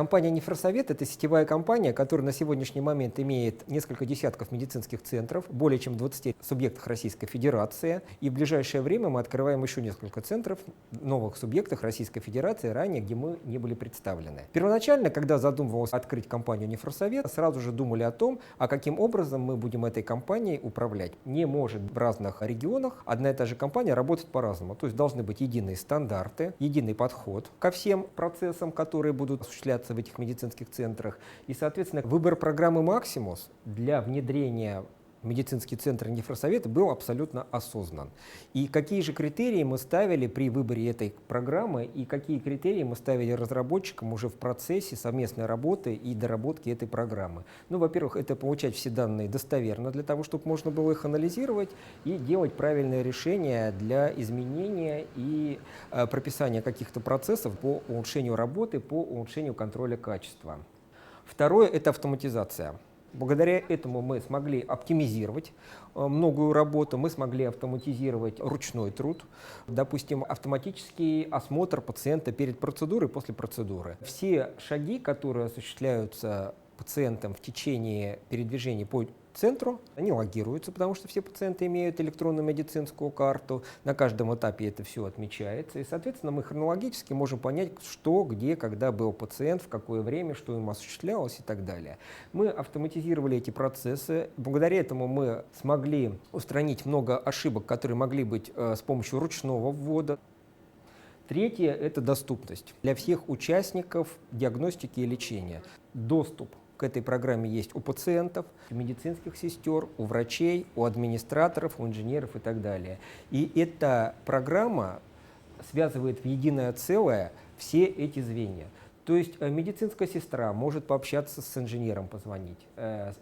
Компания «Нефросовет» — это сетевая компания, которая на сегодняшний момент имеет несколько десятков медицинских центров, более чем в 20 субъектах Российской Федерации. И в ближайшее время мы открываем еще несколько центров в новых субъектах Российской Федерации, ранее, где мы не были представлены. Первоначально, когда задумывалось открыть компанию «Нефросовет», сразу же думали о том, а каким образом мы будем этой компанией управлять. Не может в разных регионах одна и та же компания работать по-разному. То есть должны быть единые стандарты, единый подход ко всем процессам, которые будут осуществляться в этих медицинских центрах. И, соответственно, выбор программы «Максимус» для внедрения в медицинский центр «Нефросовет» был абсолютно осознан. И какие же критерии мы ставили при выборе этой программы, и какие критерии мы ставили разработчикам уже в процессе совместной работы и доработки этой программы. Ну, во-первых, это получать все данные достоверно, для того, чтобы можно было их анализировать и делать правильные решения для изменения и прописания каких-то процессов по улучшению работы, по улучшению контроля качества. Второе — это автоматизация. Благодаря этому мы смогли оптимизировать многую работу, мы смогли автоматизировать ручной труд, допустим, автоматический осмотр пациента перед процедурой и после процедуры. Все шаги, которые осуществляются пациентом в течение передвижения по центру, они логируются, потому что все пациенты имеют электронную медицинскую карту, на каждом этапе это все отмечается, и, соответственно, мы хронологически можем понять, что, где, когда был пациент, в какое время, что ему осуществлялось и так далее. Мы автоматизировали эти процессы, благодаря этому мы смогли устранить много ошибок, которые могли быть с помощью ручного ввода. Третье — это доступность для всех участников диагностики и лечения. Доступ к этой программе есть у пациентов, у медицинских сестер, у врачей, у администраторов, у инженеров и так далее. И эта программа связывает в единое целое все эти звенья. То есть медицинская сестра может пообщаться с инженером, позвонить,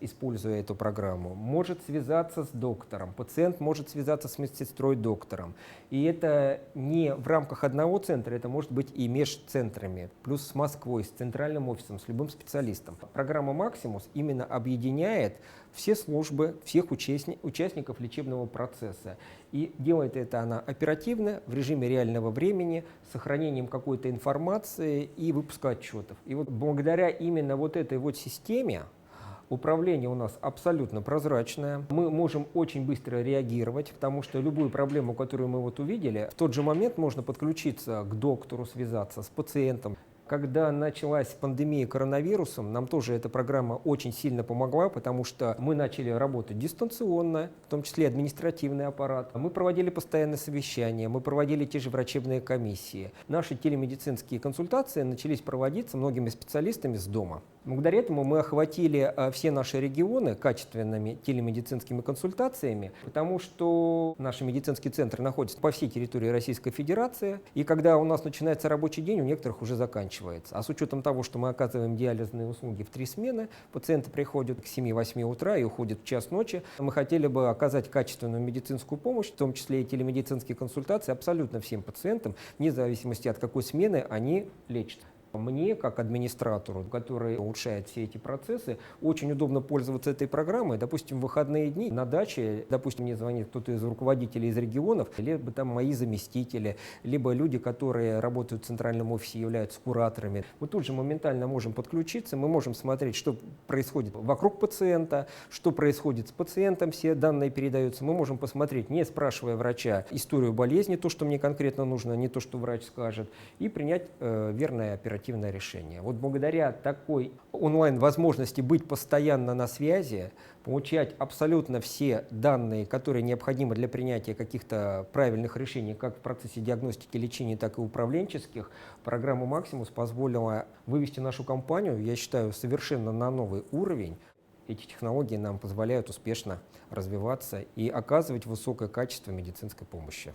используя эту программу, может связаться с доктором, пациент может связаться с медсестрой-доктором. И это не в рамках одного центра, это может быть и межцентрами, плюс с Москвой, с центральным офисом, с любым специалистом. Программа «Максимус» именно объединяет все службы, всех участников лечебного процесса. И делает это она оперативно, в режиме реального времени, с сохранением какой-то информации и выпуска отчетов. И вот благодаря именно вот этой вот системе управление у нас абсолютно прозрачное. Мы можем очень быстро реагировать, потому что любую проблему, которую мы вот увидели, в тот же момент можно подключиться к доктору, связаться с пациентом. Когда началась пандемия коронавирусом, нам тоже эта программа очень сильно помогла, потому что мы начали работать дистанционно, в том числе административный аппарат. Мы проводили постоянные совещания, мы проводили те же врачебные комиссии. Наши телемедицинские консультации начались проводиться многими специалистами с дома. Благодаря этому мы охватили все наши регионы качественными телемедицинскими консультациями, потому что наши медицинские центры находятся по всей территории Российской Федерации, и когда у нас начинается рабочий день, у некоторых уже заканчивается. А с учетом того, что мы оказываем диализные услуги в 3 смены, пациенты приходят к 7-8 утра и уходят в час ночи, мы хотели бы оказать качественную медицинскую помощь, в том числе и телемедицинские консультации, абсолютно всем пациентам, вне зависимости от какой смены они лечат. Мне, как администратору, который улучшает все эти процессы, очень удобно пользоваться этой программой. Допустим, в выходные дни на даче, допустим, мне звонит кто-то из руководителей из регионов, либо там мои заместители, либо люди, которые работают в центральном офисе, являются кураторами. Мы тут же моментально можем подключиться, мы можем смотреть, что происходит вокруг пациента, что происходит с пациентом, все данные передаются. Мы можем посмотреть, не спрашивая врача, историю болезни, то, что мне конкретно нужно, не то, что врач скажет, и принять верное оперативное решение. Вот благодаря такой онлайн-возможности быть постоянно на связи, получать абсолютно все данные, которые необходимы для принятия каких-то правильных решений, как в процессе диагностики, лечения, так и управленческих, программа «Максимус» позволила вывести нашу компанию, я считаю, совершенно на новый уровень. Эти технологии нам позволяют успешно развиваться и оказывать высокое качество медицинской помощи.